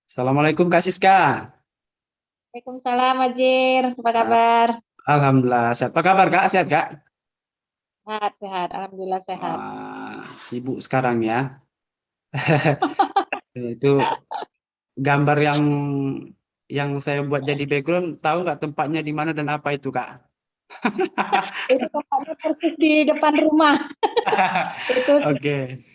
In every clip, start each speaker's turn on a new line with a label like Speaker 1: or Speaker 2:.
Speaker 1: Assalamualaikum Kak Siska.
Speaker 2: Waalaikumsalam, Ajir. Apa
Speaker 1: Ah,
Speaker 2: kabar?
Speaker 1: Alhamdulillah sehat. Apa kabar Kak? Sehat Kak?
Speaker 2: Sehat, sehat. Alhamdulillah sehat.
Speaker 1: Sibuk sekarang ya. Itu gambar yang saya buat jadi background, tahu nggak tempatnya di mana dan apa itu Kak?
Speaker 2: Itu tempatnya persis di depan rumah. Itu
Speaker 1: Oke.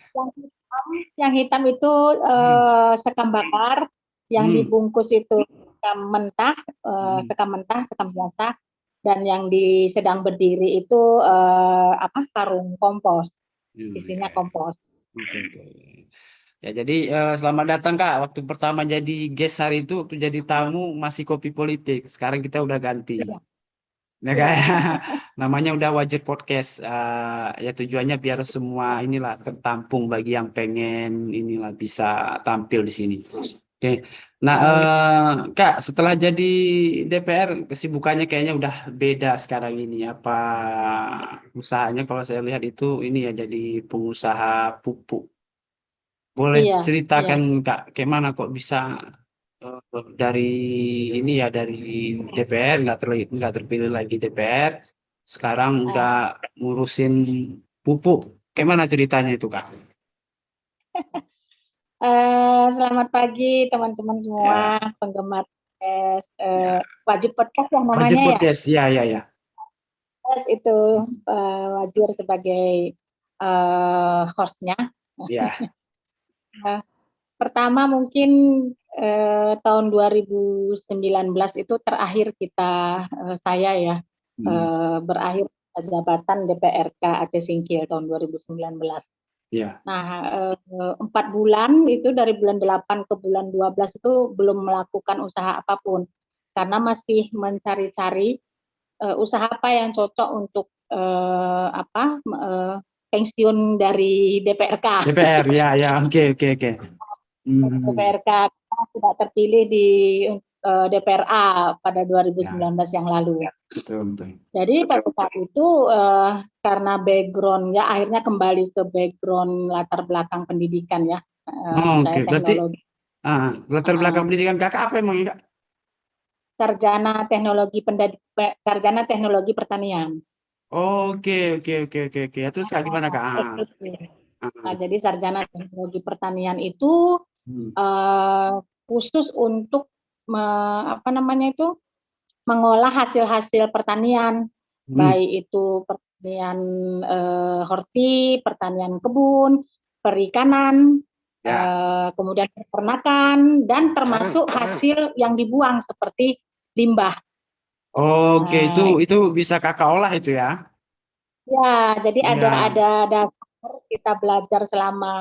Speaker 2: yang hitam itu
Speaker 1: Hmm.
Speaker 2: sekam bakar, yang
Speaker 1: Hmm.
Speaker 2: dibungkus itu
Speaker 1: Hmm.
Speaker 2: sekam mentah, sekam biasa, dan yang di sedang berdiri itu karung kompos,
Speaker 1: Hmm, ya,
Speaker 2: isinya
Speaker 1: ya.
Speaker 2: kompos.
Speaker 1: Oke, oke. Ya, jadi selamat datang Kak. Waktu pertama jadi guest hari itu, waktu jadi tamu masih kopi politik. Sekarang kita udah ganti.
Speaker 2: Iya,
Speaker 1: Ya kayak
Speaker 2: iya.
Speaker 1: namanya udah Wajir Podcast. Ya tujuannya biar semua inilah tertampung bagi yang pengen inilah bisa tampil di sini. Oke. Nah,
Speaker 2: Baik.
Speaker 1: Kak, setelah jadi DPR kesibukannya kayaknya udah beda sekarang ini. Apa usahanya kalau saya lihat itu ini ya jadi pengusaha pupuk. Boleh
Speaker 2: Iya,
Speaker 1: ceritakan
Speaker 2: iya.
Speaker 1: Kak, gimana kok bisa dari ini ya dari DPR nggak terpilih lagi DPR, sekarang udah
Speaker 2: Ah,
Speaker 1: ngurusin pupuk. Gimana ceritanya itu Kak?
Speaker 2: Selamat pagi teman-teman semua
Speaker 1: Ya,
Speaker 2: penggemar podcast,
Speaker 1: ya.
Speaker 2: wajib podcast yang
Speaker 1: Wajib
Speaker 2: namanya ya.
Speaker 1: podcast, ya, ya, ya.
Speaker 2: Podcast itu Wajir sebagai hostnya.
Speaker 1: Ya.
Speaker 2: Eh, Pertama mungkin tahun 2019 itu terakhir saya ya
Speaker 1: Hmm.
Speaker 2: berakhir jabatan DPRK Aceh Singkil tahun 2019.
Speaker 1: Ya.
Speaker 2: Nah, 4 bulan itu dari bulan 8 ke bulan 12 itu belum melakukan usaha apapun karena masih mencari-cari usaha apa yang cocok untuk pensiun dari DPRK.
Speaker 1: DPR, ya, ya, oke, oke, oke. Hmm.
Speaker 2: DPRK tidak terpilih di DPRA pada
Speaker 1: Ya,
Speaker 2: 2019 yang lalu.
Speaker 1: betul, betul.
Speaker 2: Jadi pada saat itu karena background ya akhirnya kembali ke background latar belakang pendidikan ya.
Speaker 1: Oh, oke,
Speaker 2: Saya
Speaker 1: berarti
Speaker 2: teknologi,
Speaker 1: latar belakang pendidikan Kakak apa emang Kak?
Speaker 2: sarjana teknologi pertanian.
Speaker 1: Oke, oke, oke, oke, oke. Ya, terus Kak gimana Kak?
Speaker 2: STP. Nah,
Speaker 1: Ah.
Speaker 2: jadi sarjana teknologi pertanian itu
Speaker 1: Hmm.
Speaker 2: eh, khusus untuk apa namanya itu mengolah hasil-hasil pertanian,
Speaker 1: Hmm.
Speaker 2: baik itu pertanian horti, pertanian kebun, perikanan,
Speaker 1: Ya.
Speaker 2: kemudian peternakan, dan termasuk hasil yang dibuang seperti limbah.
Speaker 1: Oke, itu
Speaker 2: Nah,
Speaker 1: itu bisa Kakak olah itu ya?
Speaker 2: ya, jadi
Speaker 1: Iya.
Speaker 2: ada dasar kita belajar selama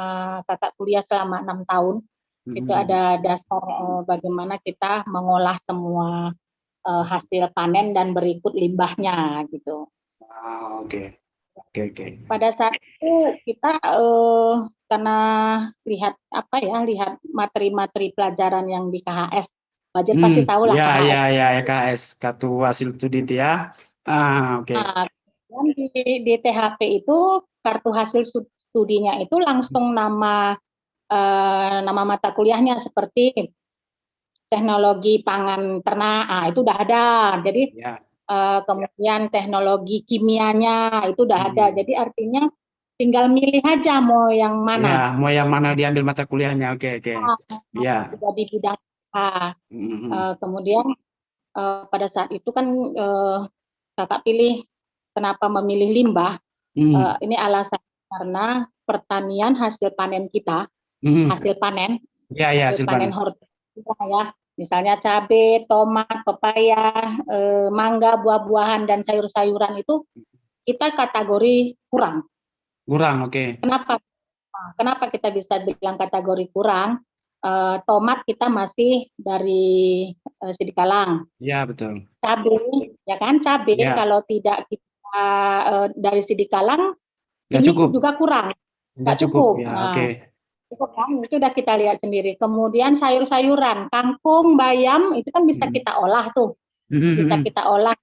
Speaker 2: kakak kuliah selama 6 tahun. Itu
Speaker 1: Hmm.
Speaker 2: ada dasar bagaimana kita mengolah semua hasil panen dan berikut limbahnya gitu.
Speaker 1: Oke, oke, oke.
Speaker 2: Pada saat itu kita karena lihat materi-materi pelajaran yang di KHS, Wajar
Speaker 1: Hmm,
Speaker 2: pasti tahu lah
Speaker 1: ya, ya,
Speaker 2: KHS.
Speaker 1: ya, KS, kartu hasil studi itu ya. Oke.
Speaker 2: Nah, dan di THP itu kartu hasil studinya itu langsung nama mata kuliahnya seperti teknologi pangan ternak, itu udah ada. Jadi
Speaker 1: Ya.
Speaker 2: kemudian teknologi kimianya itu udah ada.
Speaker 1: Hmm.
Speaker 2: Jadi artinya tinggal milih aja mau yang
Speaker 1: Ya,
Speaker 2: mana.
Speaker 1: mau yang mana diambil mata kuliahnya? Oke, oke. Ya.
Speaker 2: Jadi bidang apa.
Speaker 1: Hmm.
Speaker 2: Kemudian pada saat itu kan kakak pilih kenapa memilih limbah.
Speaker 1: Hmm.
Speaker 2: Ini alasan karena pertanian
Speaker 1: Hmm. Ya, ya,
Speaker 2: hasil panen
Speaker 1: Silvan.
Speaker 2: hortikultura ya. Misalnya cabai, tomat, pepaya, mangga, buah-buahan dan sayur-sayuran itu kita kategori kurang.
Speaker 1: Kurang, oke.
Speaker 2: Kenapa? Kenapa kita bisa bilang kategori kurang? Tomat kita masih dari Sidikalang.
Speaker 1: Ya, betul.
Speaker 2: Cabai, ya kan? Cabai
Speaker 1: Ya,
Speaker 2: kalau tidak kita dari Sidikalang,
Speaker 1: nggak
Speaker 2: ini
Speaker 1: cukup.
Speaker 2: juga kurang,
Speaker 1: Nggak
Speaker 2: nggak
Speaker 1: cukup.
Speaker 2: cukup.
Speaker 1: Ya, oke.
Speaker 2: Nah, cukup kan? Itu udah kita lihat sendiri. Kemudian sayur-sayuran, kangkung, bayam, itu kan bisa
Speaker 1: Hmm.
Speaker 2: kita olah tuh, bisa
Speaker 1: Hmm.
Speaker 2: kita olah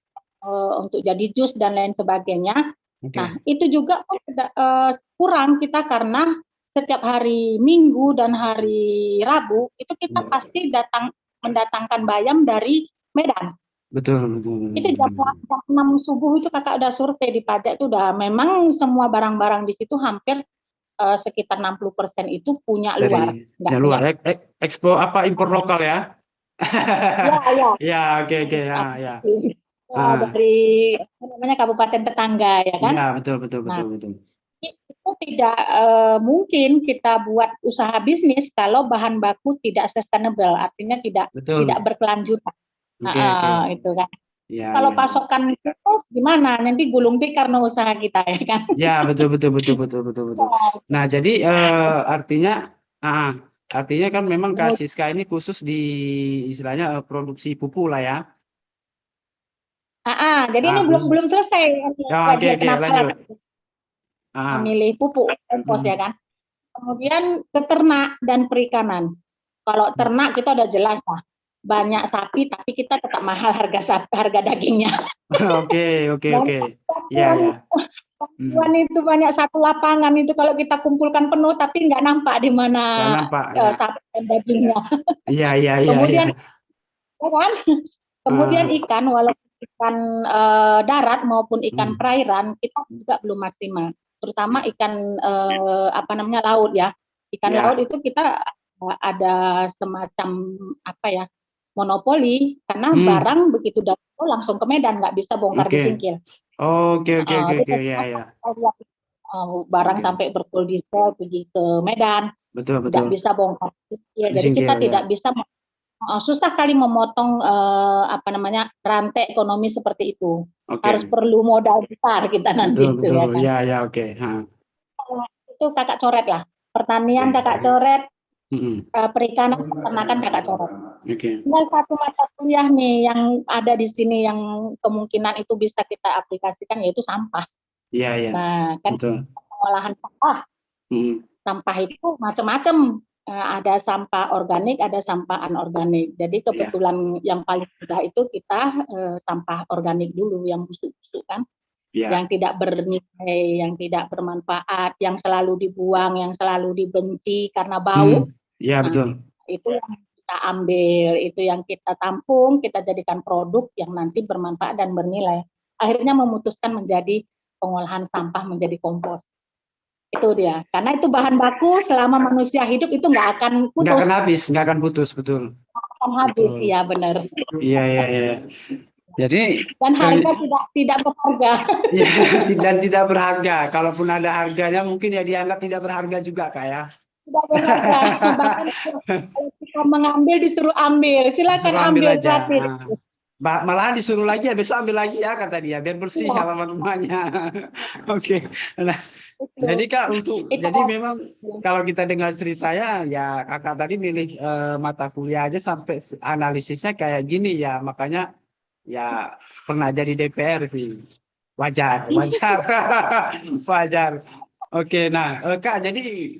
Speaker 2: untuk jadi jus dan lain sebagainya. Nah,
Speaker 1: Oke.
Speaker 2: itu juga kurang kita karena setiap hari Minggu dan hari Rabu itu kita pasti mendatangkan bayam dari Medan.
Speaker 1: Betul, betul,
Speaker 2: Itu jam 6 subuh itu kakak udah survei di pajak itu udah memang semua barang-barang di situ hampir sekitar 60% itu punya luar,
Speaker 1: dari
Speaker 2: nggak
Speaker 1: yang
Speaker 2: punya.
Speaker 1: luar. Ekspor apa impor lokal ya?
Speaker 2: Ya, ya.
Speaker 1: Ya, oke, oke, ya, ya.
Speaker 2: Dari apa namanya kabupaten tetangga ya kan.
Speaker 1: Iya, betul, betul,
Speaker 2: Nah,
Speaker 1: betul, betul.
Speaker 2: itu tidak mungkin kita buat usaha bisnis kalau bahan baku tidak sustainable, artinya tidak
Speaker 1: Betul.
Speaker 2: berkelanjutan.
Speaker 1: Oke, oke.
Speaker 2: Itu kan.
Speaker 1: Ya,
Speaker 2: Kalau
Speaker 1: ya, ya.
Speaker 2: pasokan terus gimana? Nanti gulung tikar no usaha kita ya kan.
Speaker 1: Ya, betul, betul, betul, betul, betul, betul. Nah, jadi artinya, ah, artinya kan memang Kak Siska ini khusus di istilahnya produksi pupuk lah ya.
Speaker 2: Jadi ini belum
Speaker 1: Khusus.
Speaker 2: belum selesai
Speaker 1: Ya,
Speaker 2: Kak
Speaker 1: oke,
Speaker 2: Jill,
Speaker 1: oke,
Speaker 2: kenapa lah
Speaker 1: lanjut.
Speaker 2: memilih pupuk kompos ya
Speaker 1: Hmm.
Speaker 2: kan. Kemudian ke ternak dan perikanan. Kalau ternak kita udah jelas lah, banyak sapi tapi kita tetap mahal harga dagingnya.
Speaker 1: Oke, oke,
Speaker 2: Dan
Speaker 1: oke. Ya, ya.
Speaker 2: perempuan itu banyak satu lapangan itu kalau kita kumpulkan penuh tapi nggak nampak di
Speaker 1: Nggak
Speaker 2: mana
Speaker 1: nampak ya.
Speaker 2: sapi dan dagingnya.
Speaker 1: Iya, iya, iya, iya.
Speaker 2: Kemudian ya kan? Kemudian
Speaker 1: Ah,
Speaker 2: ikan, walaupun ikan darat maupun ikan
Speaker 1: hmm.
Speaker 2: perairan kita juga belum maksimal, terutama
Speaker 1: Ya,
Speaker 2: ikan apa namanya laut ya. Ikan laut
Speaker 1: ya.
Speaker 2: itu kita ada semacam apa ya monopoli karena
Speaker 1: Hmm.
Speaker 2: barang begitu datang langsung ke Medan nggak bisa bongkar
Speaker 1: Oke.
Speaker 2: disingkir.
Speaker 1: Oke, oke, oke, oke.
Speaker 2: Jadi
Speaker 1: Ya, ya.
Speaker 2: barang
Speaker 1: Oke.
Speaker 2: sampai berpol-diesel pergi ke Medan
Speaker 1: Betul,
Speaker 2: tidak
Speaker 1: betul.
Speaker 2: bisa bongkar disingkir. Jadi kita
Speaker 1: Disingkir
Speaker 2: tidak
Speaker 1: ya.
Speaker 2: bisa susah kali memotong apa namanya rantai ekonomi seperti itu. Harus
Speaker 1: Oke.
Speaker 2: perlu modal besar kita
Speaker 1: Betul,
Speaker 2: nanti itu
Speaker 1: betul.
Speaker 2: ya kan.
Speaker 1: Ya, ya, oke. Ha.
Speaker 2: Itu kakak coret lah. Pertanian kakak
Speaker 1: Oke.
Speaker 2: coret,
Speaker 1: Mm-mm.
Speaker 2: perikanan, peternakan kakak coret.
Speaker 1: Oke.
Speaker 2: Tinggal satu mata kuliah nih yang ada di sini yang kemungkinan itu bisa kita aplikasikan yaitu sampah.
Speaker 1: Iya, iya.
Speaker 2: Nah, kan
Speaker 1: Betul.
Speaker 2: pengolahan sampah.
Speaker 1: Mm.
Speaker 2: Sampah itu macam-macam. Ada sampah organik, ada sampah anorganik. Jadi
Speaker 1: Ya,
Speaker 2: kebetulan yang paling mudah itu kita sampah organik dulu yang busuk-busuk kan,
Speaker 1: ya.
Speaker 2: yang tidak bernilai, yang tidak bermanfaat, yang selalu dibuang, yang selalu dibenci karena bau.
Speaker 1: Ya,
Speaker 2: Nah,
Speaker 1: betul.
Speaker 2: itu yang kita ambil, itu yang kita tampung, kita jadikan produk yang nanti bermanfaat dan bernilai. Akhirnya memutuskan menjadi pengolahan sampah menjadi kompos. Itu dia. Karena itu bahan baku selama manusia hidup itu nggak akan
Speaker 1: Nggak
Speaker 2: putus,
Speaker 1: akan habis, nggak akan putus, betul.
Speaker 2: akan habis.
Speaker 1: Betul.
Speaker 2: Iya benar.
Speaker 1: Iya, iya, iya. Jadi,
Speaker 2: Dan
Speaker 1: eh,
Speaker 2: harga tidak berharga.
Speaker 1: ya, dan tidak berharga. Kalaupun ada harganya, mungkin ya dianggap tidak berharga juga, Kak ya.
Speaker 2: Tidak berharga. Bahkan kalau kita mengambil disuruh ambil. Silakan
Speaker 1: Disuruh ambil
Speaker 2: ambil
Speaker 1: aja.
Speaker 2: gratis.
Speaker 1: Malahan disuruh lagi ya, besok ambil lagi ya, kata dia, biar bersih
Speaker 2: Iya.
Speaker 1: halaman rumahnya. Oke. Nah,
Speaker 2: Itu.
Speaker 1: jadi Kak,
Speaker 2: Itu.
Speaker 1: jadi memang kalau kita dengar ceritanya, ya Kakak tadi milih mata kuliah aja sampai analisisnya kayak gini ya, makanya ya pernah jadi DPR sih. Wajar, wajar, wajar. Oke, nah Kak, jadi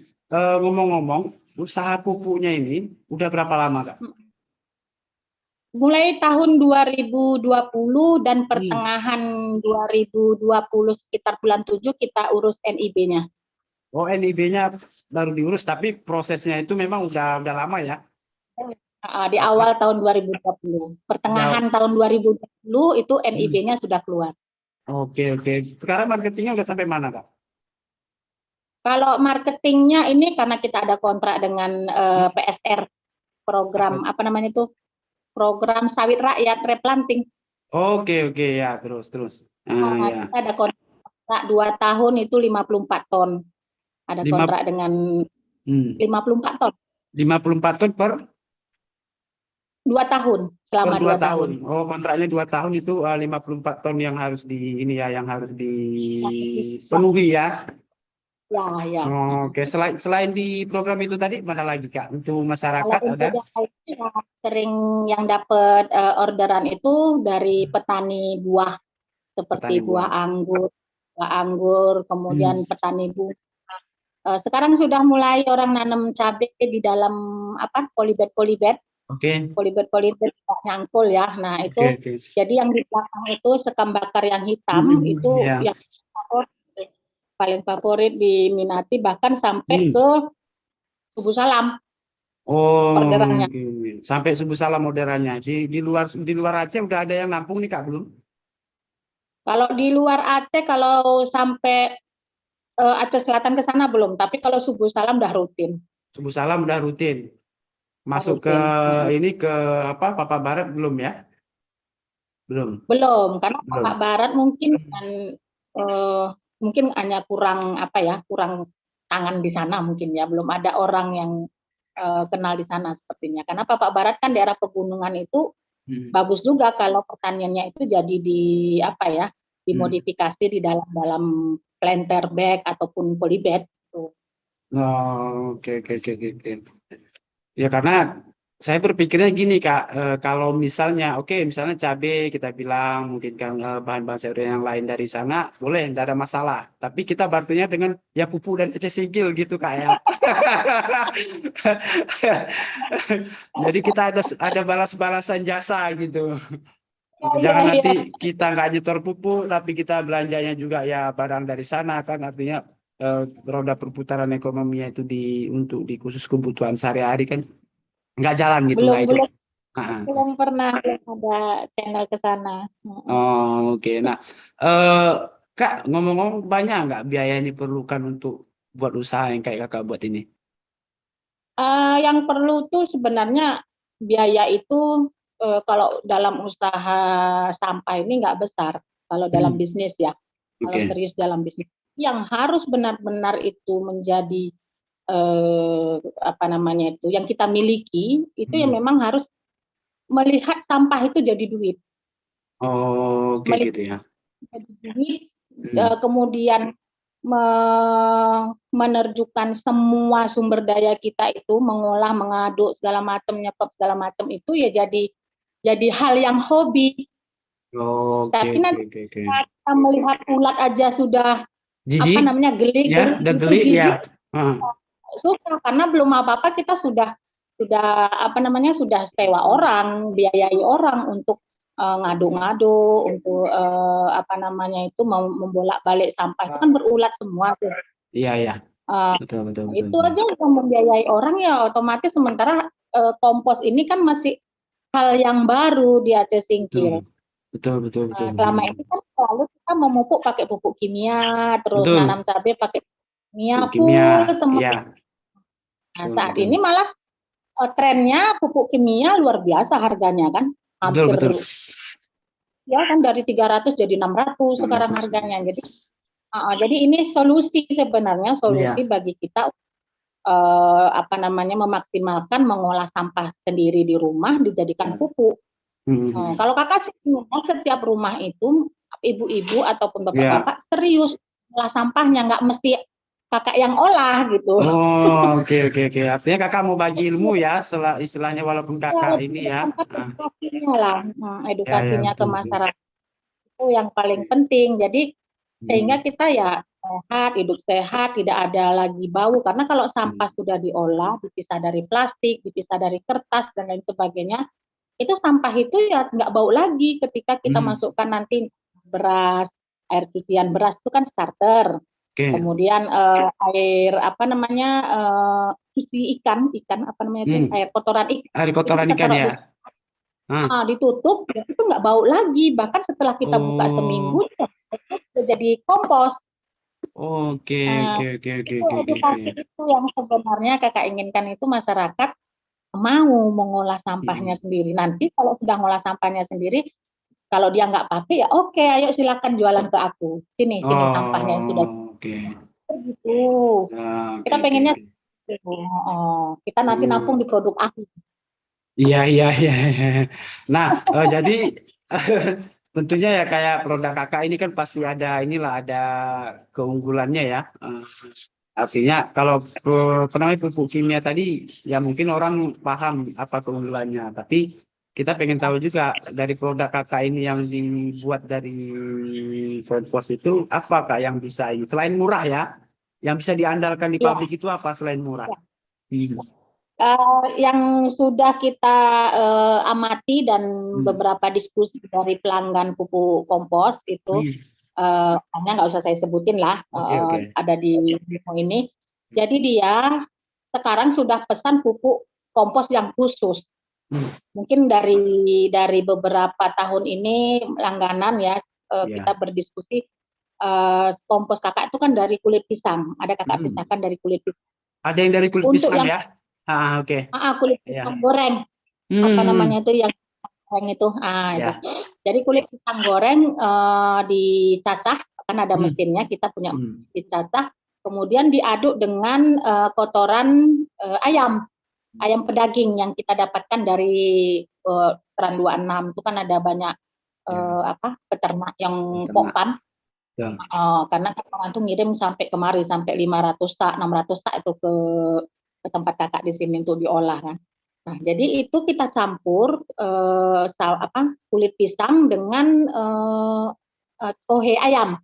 Speaker 1: ngomong-ngomong, usaha pupuknya ini udah berapa lama Kak?
Speaker 2: Mulai tahun 2020 dan
Speaker 1: Hmm.
Speaker 2: pertengahan 2020 sekitar bulan 7 kita urus NIB-nya.
Speaker 1: Oh, NIB-nya baru diurus, tapi prosesnya itu memang udah lama ya.
Speaker 2: Di awal tahun 2020.
Speaker 1: Jauh.
Speaker 2: Pertengahan tahun 2020 itu
Speaker 1: Hmm.
Speaker 2: NIB-nya sudah keluar.
Speaker 1: Oke, oke. Sekarang marketingnya udah sampai mana Kak?
Speaker 2: Kalau marketingnya ini karena kita ada kontrak dengan PSR,
Speaker 1: Apa?
Speaker 2: program apa namanya itu, program sawit rakyat replanting.
Speaker 1: Oke, oke ya, terus. Ah, ya.
Speaker 2: Kita ada kontrak 2 tahun itu 54 ton. Ada
Speaker 1: Lima,
Speaker 2: kontrak dengan
Speaker 1: hmm,
Speaker 2: 54 ton.
Speaker 1: 54 ton per
Speaker 2: 2 tahun,
Speaker 1: per
Speaker 2: selama
Speaker 1: 2
Speaker 2: 2 tahun.
Speaker 1: tahun. Oh, kontraknya 2 tahun itu 54 ton yang harus di ini ya, yang harus
Speaker 2: Ya,
Speaker 1: dipenuhi ya.
Speaker 2: ya, ya.
Speaker 1: Oke, selain di program itu tadi mana lagi Kak? Untuk
Speaker 2: Kalau
Speaker 1: masyarakat
Speaker 2: untuk
Speaker 1: ada
Speaker 2: yang lain ya, sering yang dapat orderan itu dari petani buah
Speaker 1: petani
Speaker 2: seperti
Speaker 1: buah.
Speaker 2: buah anggur,
Speaker 1: Hmm.
Speaker 2: kemudian petani bunga. Sekarang sudah mulai orang nanam cabai di dalam apa polybag
Speaker 1: Oke,
Speaker 2: polybag nyangkul ya. Nah
Speaker 1: oke,
Speaker 2: itu
Speaker 1: oke.
Speaker 2: jadi yang di belakang itu sekam bakar yang hitam itu
Speaker 1: Ya.
Speaker 2: yang paling favorit, diminati, bahkan sampai
Speaker 1: Hmm.
Speaker 2: ke Subuh Salam
Speaker 1: Oh,
Speaker 2: orderannya.
Speaker 1: oke. Sampai subuh salam orderannya. Di luar Aceh udah ada yang nampung nih Kak belum?
Speaker 2: Kalau di luar Aceh, kalau sampai Aceh Selatan ke sana belum, tapi kalau Subuh Salam udah rutin.
Speaker 1: Subuh salam udah rutin.
Speaker 2: Udah
Speaker 1: Masuk ke
Speaker 2: rutin.
Speaker 1: ini ke apa? Papa Barat belum ya? Belum.
Speaker 2: Belum, karena Pak
Speaker 1: Belum.
Speaker 2: Barat mungkin eh, mungkin hanya kurang apa ya, kurang tangan di sana mungkin ya, belum ada orang yang kenal di sana sepertinya. Karena Pak Barat kan daerah pegunungan itu
Speaker 1: Hmm.
Speaker 2: bagus juga kalau pertaniannya itu jadi di apa ya,
Speaker 1: Hmm.
Speaker 2: dimodifikasi di dalam planter bag ataupun polybag gitu.
Speaker 1: Oh, oke, oke, oke, oke, oke. Ya karena saya berpikirnya gini Kak, kalau misalnya, oke, misalnya cabai kita bilang mungkin kan bahan-bahan sayur yang lain dari sana boleh, tidak ada masalah. Tapi kita bantunya dengan ya pupuk dan eceng singgil gitu Kak ya. Jadi kita ada balas-balasan jasa gitu.
Speaker 2: Oh, iya,
Speaker 1: Jangan
Speaker 2: iya.
Speaker 1: nanti kita nggak nyetor pupuk, tapi kita belanjanya juga ya barang dari sana kan artinya roda perputaran ekonominya itu untuk di khusus kebutuhan sehari-hari kan nggak jalan gitu,
Speaker 2: belum
Speaker 1: nggak hidup.
Speaker 2: belum
Speaker 1: Ah,
Speaker 2: belum pernah ada channel ke sana.
Speaker 1: oh, oke. Nah, eh, Kak, ngomong-ngomong banyak nggak biaya yang diperlukan untuk buat usaha yang kayak kakak buat ini?
Speaker 2: Yang perlu tuh sebenarnya biaya itu, kalau dalam usaha sampah ini nggak besar, kalau dalam
Speaker 1: Hmm,
Speaker 2: bisnis ya, kalau
Speaker 1: oke.
Speaker 2: serius dalam bisnis. Yang harus benar-benar itu menjadi, apa namanya itu, yang kita miliki, itu ya
Speaker 1: Hmm.
Speaker 2: memang harus melihat sampah itu jadi duit.
Speaker 1: Oh, oke
Speaker 2: Melihat
Speaker 1: gitu ya.
Speaker 2: jadi duit,
Speaker 1: Hmm.
Speaker 2: kemudian menerjukan semua sumber daya kita itu, mengolah, mengaduk segala macam, nyetop segala macam itu ya jadi hal yang hobi.
Speaker 1: Oke,
Speaker 2: Tapi
Speaker 1: oke,
Speaker 2: nanti
Speaker 1: oke, oke.
Speaker 2: kita melihat ulat aja sudah apa
Speaker 1: Jijik,
Speaker 2: namanya,
Speaker 1: ya,
Speaker 2: geli-geli
Speaker 1: udah
Speaker 2: itu,
Speaker 1: geli ya.
Speaker 2: jijik,
Speaker 1: Ah.
Speaker 2: susah, karena belum apa-apa kita sudah apa namanya, sudah sewa orang, biayai orang untuk ngaduk-ngaduk, untuk apa namanya itu, mau membolak-balik sampah itu kan berulat semua tuh.
Speaker 1: Iya, iya,
Speaker 2: Uh,
Speaker 1: betul, betul, betul,
Speaker 2: itu
Speaker 1: betul.
Speaker 2: aja udah membiayai orang ya otomatis, sementara kompos ini kan masih hal yang baru di Aceh
Speaker 1: Betul,
Speaker 2: Singkil.
Speaker 1: betul, betul, betul, betul,
Speaker 2: Selama ini
Speaker 1: betul.
Speaker 2: kan selalu kita memupuk pakai pupuk kimia, terus nanam
Speaker 1: Betul,
Speaker 2: cabai pakai kimia
Speaker 1: pupuk kimia,
Speaker 2: full semua.
Speaker 1: iya,
Speaker 2: Nah,
Speaker 1: betul,
Speaker 2: saat
Speaker 1: betul,
Speaker 2: ini malah trennya pupuk kimia luar biasa harganya kan,
Speaker 1: betul,
Speaker 2: hampir
Speaker 1: betul.
Speaker 2: ya kan dari 300 jadi 600 sekarang
Speaker 1: 600.
Speaker 2: harganya. Jadi ini solusi, sebenarnya solusi
Speaker 1: Iya.
Speaker 2: bagi kita, apa namanya, memaksimalkan mengolah sampah sendiri di rumah dijadikan
Speaker 1: Ya.
Speaker 2: pupuk.
Speaker 1: Hmm.
Speaker 2: Kalau kakak sih setiap rumah itu ibu-ibu ataupun
Speaker 1: Ya.
Speaker 2: bapak-bapak serius olah sampahnya, nggak mesti kakak yang olah gitu.
Speaker 1: Oh, oke, oke, oke. Artinya kakak mau bagi ilmu ya, setelah istilahnya walaupun
Speaker 2: Ya,
Speaker 1: kakak
Speaker 2: lebih
Speaker 1: ini ya.
Speaker 2: tekankan
Speaker 1: Ah,
Speaker 2: edukasinya lah,
Speaker 1: ya, ya,
Speaker 2: edukasinya ke
Speaker 1: betul, betul.
Speaker 2: masyarakat itu yang paling penting. Jadi sehingga
Speaker 1: Hmm.
Speaker 2: kita ya sehat, hidup sehat, tidak ada lagi bau. Karena kalau sampah
Speaker 1: Hmm.
Speaker 2: sudah diolah, dipisah dari plastik, dipisah dari kertas dan lain sebagainya, itu sampah itu ya nggak bau lagi ketika kita
Speaker 1: Hmm.
Speaker 2: masukkan nanti beras, air cucian beras itu kan starter.
Speaker 1: Oke.
Speaker 2: Kemudian air apa namanya, cuci ikan apa namanya itu,
Speaker 1: Hmm.
Speaker 2: air kotoran ikan
Speaker 1: Hari
Speaker 2: itu
Speaker 1: kotoran
Speaker 2: kita
Speaker 1: ikan
Speaker 2: taruh
Speaker 1: ya.
Speaker 2: di
Speaker 1: Ah.
Speaker 2: ditutup, ya itu nggak bau lagi. Bahkan setelah kita buka
Speaker 1: Oh,
Speaker 2: seminggu, itu udah jadi kompos.
Speaker 1: oke,
Speaker 2: Nah,
Speaker 1: oke, oke, oke,
Speaker 2: itu
Speaker 1: oke, oke, oke.
Speaker 2: edukasi itu yang sebenarnya kakak inginkan, itu masyarakat mau mengolah sampahnya
Speaker 1: Hmm.
Speaker 2: sendiri. Nanti kalau sudah ngolah sampahnya sendiri, kalau dia nggak pakai ya oke, ayo silakan jualan ke aku. Sini sampahnya yang sudah
Speaker 1: Oh, oke.
Speaker 2: gitu.
Speaker 1: Ah, oke,
Speaker 2: Kita
Speaker 1: oke,
Speaker 2: pengennya
Speaker 1: oke.
Speaker 2: gitu. Kita nanti nampung
Speaker 1: Hmm.
Speaker 2: di produk aku.
Speaker 1: Iya, iya, iya. Nah, jadi tentunya ya kayak produk kakak ini kan pasti ada inilah ada keunggulannya ya. Artinya kalau namanya pupuk kimia tadi ya mungkin orang paham apa keunggulannya, tapi kita pengen tahu juga dari produk kakak ini yang dibuat dari kompos itu apa kak yang bisa ini selain murah ya, yang bisa diandalkan di
Speaker 2: Ya,
Speaker 1: pabrik itu apa selain murah?
Speaker 2: ya.
Speaker 1: Hmm.
Speaker 2: Yang sudah kita amati dan
Speaker 1: Hmm.
Speaker 2: beberapa diskusi dari pelanggan pupuk kompos itu,
Speaker 1: Hmm.
Speaker 2: hanya nggak usah saya sebutin lah,
Speaker 1: Oke, oke.
Speaker 2: ada di demo ini. Jadi dia sekarang sudah pesan pupuk kompos yang khusus. Mungkin dari beberapa tahun ini langganan ya, kita
Speaker 1: Ya.
Speaker 2: berdiskusi, kompos kakak itu kan dari kulit pisang, ada kakak
Speaker 1: Hmm.
Speaker 2: pisahkan dari kulit pisang.
Speaker 1: Ada yang dari kulit
Speaker 2: Untuk
Speaker 1: pisang
Speaker 2: yang
Speaker 1: ya? Oke.
Speaker 2: kulit
Speaker 1: Ya.
Speaker 2: pisang goreng, apa
Speaker 1: Hmm.
Speaker 2: namanya itu yang goreng itu, itu.
Speaker 1: Ya.
Speaker 2: Jadi kulit pisang goreng dicacah, kan ada
Speaker 1: Hmm.
Speaker 2: mesinnya, kita punya
Speaker 1: Hmm.
Speaker 2: dicacah, kemudian diaduk dengan kotoran ayam pedaging yang kita dapatkan dari Trans 26 itu kan ada banyak
Speaker 1: Ya.
Speaker 2: peternak yang
Speaker 1: Ternak.
Speaker 2: pokpan,
Speaker 1: Ya.
Speaker 2: karena orang tuh ngirim sampai kemari sampai 500 tak 600 tak itu ke tempat kakak di sini untuk diolah kan. Nah, jadi itu kita campur kulit pisang dengan kohe ayam,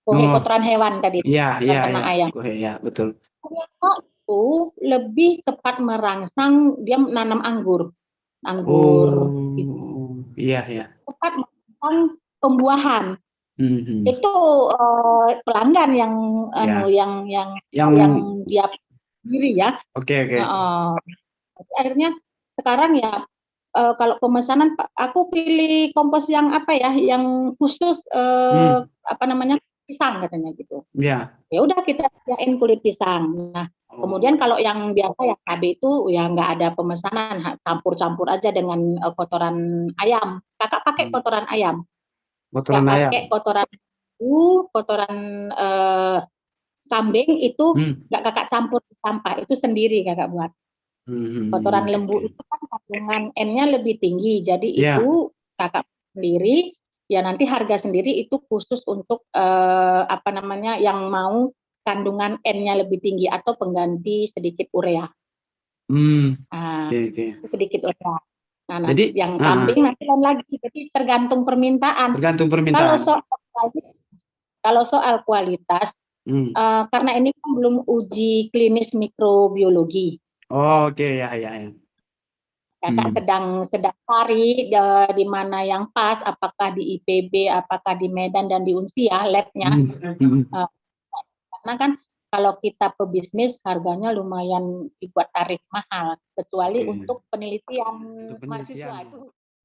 Speaker 2: kohe
Speaker 1: Oh,
Speaker 2: kotoran hewan tadi,
Speaker 1: iya, iya,
Speaker 2: kotoran
Speaker 1: iya.
Speaker 2: ternak ayam.
Speaker 1: Oke, ya, betul.
Speaker 2: Ternyata itu lebih cepat merangsang dia menanam anggur, gitu.
Speaker 1: Oh, iya, iya.
Speaker 2: Cepat merangsang pembuahan.
Speaker 1: Hmm.
Speaker 2: Itu pelanggan yang
Speaker 1: Ya.
Speaker 2: yang
Speaker 1: Yang,
Speaker 2: dia sendiri ya.
Speaker 1: oke, oke.
Speaker 2: Jadi akhirnya sekarang ya kalau pemesanan aku pilih kompos yang apa ya, yang khusus
Speaker 1: Hmm.
Speaker 2: apa namanya pisang katanya gitu.
Speaker 1: Ya.
Speaker 2: Ya udah kita sediain kulit pisang. Nah, kemudian
Speaker 1: Oh,
Speaker 2: kalau yang biasa yang KB itu ya nggak ada pemesanan, campur-campur aja dengan kotoran ayam. Kakak pakai
Speaker 1: hmm.
Speaker 2: kotoran ayam, nggak
Speaker 1: Kotoran ayam.
Speaker 2: pakai kotoran kambing itu
Speaker 1: Hmm.
Speaker 2: nggak kakak campur sampah, itu sendiri kakak buat. Kotoran
Speaker 1: Oke,
Speaker 2: lembu
Speaker 1: oke.
Speaker 2: itu kan kandungan N-nya lebih tinggi, jadi
Speaker 1: Ya.
Speaker 2: itu kakak sendiri, ya nanti harga sendiri itu khusus untuk apa namanya yang mau kandungan N-nya lebih tinggi atau pengganti sedikit urea.
Speaker 1: Hmm.
Speaker 2: Nah,
Speaker 1: Oke, oke.
Speaker 2: sedikit urea. Nah,
Speaker 1: Jadi,
Speaker 2: yang kambing nanti lain lagi, jadi tergantung permintaan.
Speaker 1: tergantung
Speaker 2: Kalau
Speaker 1: permintaan.
Speaker 2: soal kalau soal kualitas,
Speaker 1: Hmm.
Speaker 2: karena ini kan belum uji klinis mikrobiologi.
Speaker 1: Oh, oke, ya, ya, ya.
Speaker 2: Kakak
Speaker 1: Hmm.
Speaker 2: sedang cari di mana yang pas, apakah di IPB, apakah di Medan dan di Unsia labnya.
Speaker 1: Hmm. Hmm.
Speaker 2: Karena kan kalau kita pebisnis harganya lumayan dibuat tarif mahal, kecuali
Speaker 1: Oke.
Speaker 2: untuk penelitian
Speaker 1: Untuk
Speaker 2: mahasiswa
Speaker 1: penelitian.
Speaker 2: itu